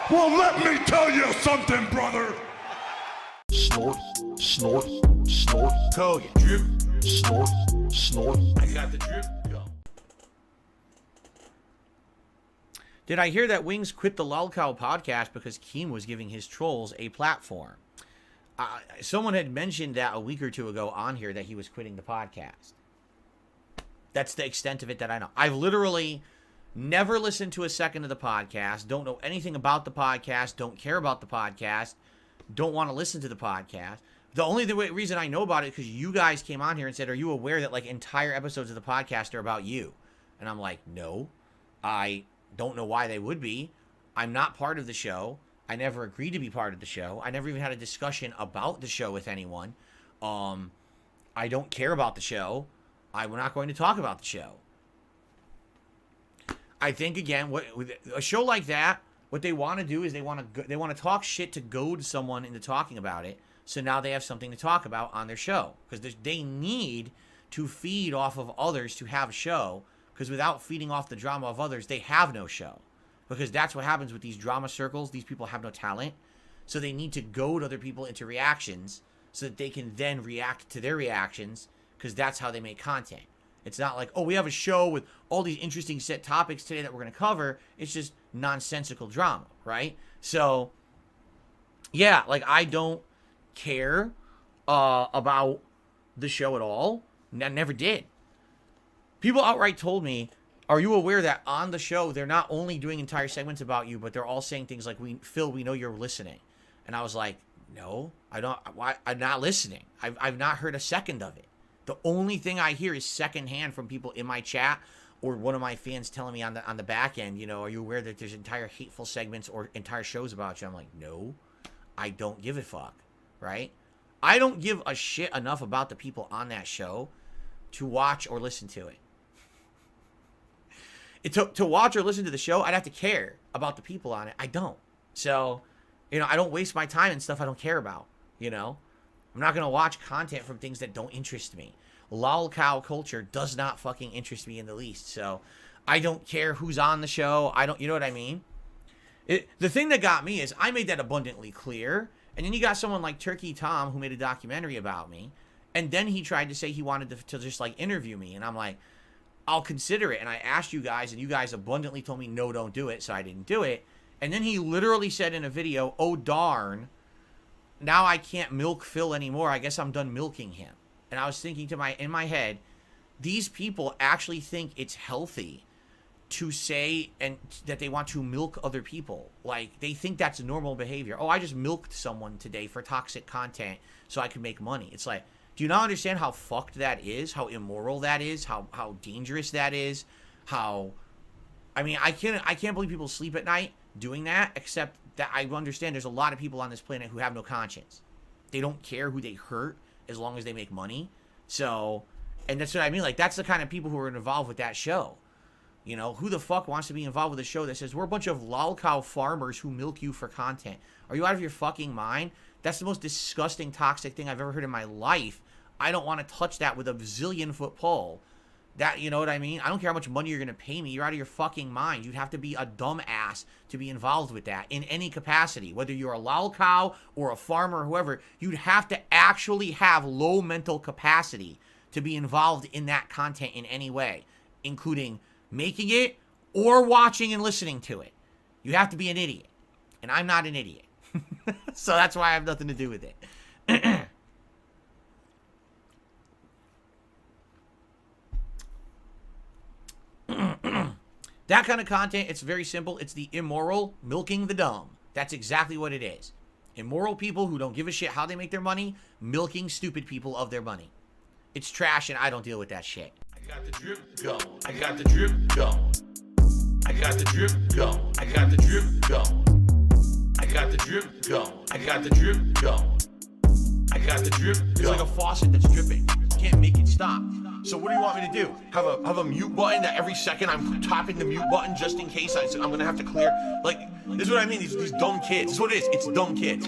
Well, let me tell you something, brother. Snort, snort, snort. Code. Drip. Snort, snort. I got the drip. Go. Did I hear that Wings quit the Lolcow podcast because Keem was giving his trolls a platform? Someone had mentioned that a week or two ago on here that he was quitting the podcast. That's the extent of it that I know. I've literally never listened to a second of the podcast, don't know anything about the podcast, don't care about the podcast, don't want to listen to the podcast. The only reason I know about it is because you guys came on here and said, are you aware that like entire episodes of the podcast are about you? And I'm like, no, I don't know why they would be. I'm not part of the show. I never agreed to be part of the show. I never even had a discussion about the show with anyone. I don't care about the show. I'm not going to talk about the show. I think again, with a show like that, what they want to do is they want to talk shit to goad someone into talking about it. So now they have something to talk about on their show because they need to feed off of others to have a show. Because without feeding off the drama of others, they have no show. Because that's what happens with these drama circles. These people have no talent. So they need to goad other people into reactions so that they can then react to their reactions because that's how they make content. It's not like, oh, we have a show with all these interesting set topics today that we're going to cover. It's just nonsensical drama, right? So, yeah, like I don't care about the show at all. I never did. People outright told me, are you aware that on the show, they're not only doing entire segments about you, but they're all saying things like, Phil, we know you're listening. And I was like, no, I'm not listening. I've not heard a second of it. The only thing I hear is secondhand from people in my chat or one of my fans telling me on the back end, you know, are you aware that there's entire hateful segments or entire shows about you? I'm like, no, I don't give a fuck, right? I don't give a shit enough about the people on that show to watch or listen to it. To watch or listen to the show, I'd have to care about the people on it. I don't. So, you know, I don't waste my time in stuff I don't care about, you know. I'm not going to watch content from things that don't interest me. Lolcow culture does not fucking interest me in the least. So, I don't care who's on the show. You know what I mean? The thing that got me is I made that abundantly clear. And then you got someone like Turkey Tom who made a documentary about me. And then he tried to say he wanted to just like interview me. And I'm like, I'll consider it. And I asked you guys, and you guys abundantly told me, no, don't do it. So I didn't do it. And then he literally said in a video, oh, darn, now I can't milk Phil anymore. I guess I'm done milking him. And I was thinking in my head, these people actually think it's healthy to say and that they want to milk other people. Like, they think that's normal behavior. Oh, I just milked someone today for toxic content so I could make money. It's like, do you not understand how fucked that is? How immoral that is? How dangerous that is? I mean, I can't believe people sleep at night doing that, except that I understand there's a lot of people on this planet who have no conscience. They don't care who they hurt as long as they make money. So, and that's what I mean. Like, that's the kind of people who are involved with that show. You know, who the fuck wants to be involved with a show that says, we're a bunch of lolcow farmers who milk you for content? Are you out of your fucking mind? That's the most disgusting, toxic thing I've ever heard in my life. I don't want to touch that with a bazillion-foot pole. That, you know what I mean? I don't care how much money you're going to pay me. You're out of your fucking mind. You'd have to be a dumbass to be involved with that in any capacity. Whether you're a lolcow or a farmer or whoever, you'd have to actually have low mental capacity to be involved in that content in any way, including making it or watching and listening to it. You have to be an idiot. And I'm not an idiot. So that's why I have nothing to do with it. That kind of content, it's very simple. It's the immoral milking the dumb. That's exactly what it is. Immoral people who don't give a shit how they make their money, milking stupid people of their money. It's trash, and I don't deal with that shit. I got the drip, go. I got the drip, go. I got the drip, go. I got the drip, go. I got the drip, go. I got the drip, go. I got the drip, go. It's like a faucet that's dripping. You can't make it stop. So what do you want me to do? Have a mute button that every second I'm tapping the mute button just in case I'm gonna have to clear? Like, this is what I mean, these dumb kids. This is what it is, it's dumb kids.